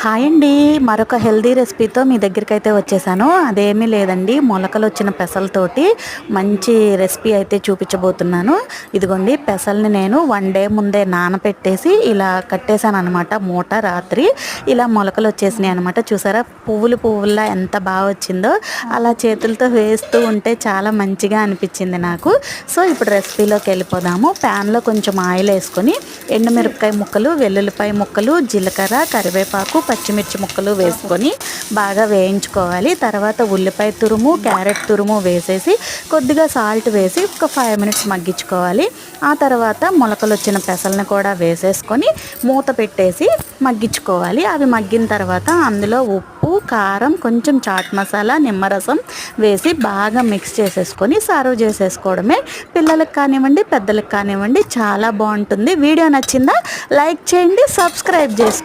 Hi అండి. మరొక healthy రెసిపీతో మీ దగ్గరికైతే వచ్చేసాను. అదేమీ లేదండి, మొలకలు వచ్చిన పెసలతోటి మంచి రెసిపీ అయితే చూపించబోతున్నాను. ఇదిగోండి, పెసల్ని నేను 1 డే ముందే నానపెట్టేసి ఇలా కట్టేశాను అనమాట మూట. రాత్రి ఇలా మొలకలు వచ్చేసినాయి అనమాట. చూసారా, పువ్వుల్లా ఎంత బాగా వచ్చిందో. అలా చేతులతో వేస్తూ ఉంటే చాలా మంచిగా అనిపించింది నాకు. సో ఇప్పుడు రెసిపీలోకి వెళ్ళిపోదాము. ప్యాన్లో కొంచెం ఆయిల్ వేసుకొని ఎండుమిరపకాయ ముక్కలు, వెల్లుల్లిపాయ ముక్కలు, జీలకర్ర, కరివేపాకు, పచ్చిమిర్చి ముక్కలు వేసుకొని బాగా వేయించుకోవాలి. తర్వాత ఉల్లిపాయ తురుము, క్యారెట్ తురుము వేసేసి కొద్దిగా సాల్ట్ వేసి ఒక 5 మినిట్స్ మగ్గించుకోవాలి. ఆ తర్వాత మొలకలు వచ్చిన పెసలను కూడా వేసేసుకొని మూత పెట్టేసి మగ్గించుకోవాలి. అవి మగ్గిన తర్వాత అందులో ఉప్పు, కారం, కొంచెం చాట్ మసాలా, నిమ్మరసం వేసి బాగా మిక్స్ చేసేసుకొని సర్వ్ చేసేసుకోవడమే. పిల్లలకు కానివ్వండి, పెద్దలకు కానివ్వండి, చాలా బాగుంటుంది. వీడియో నచ్చిందా? లైక్ చేయండి, సబ్స్క్రైబ్ చేసుకోండి.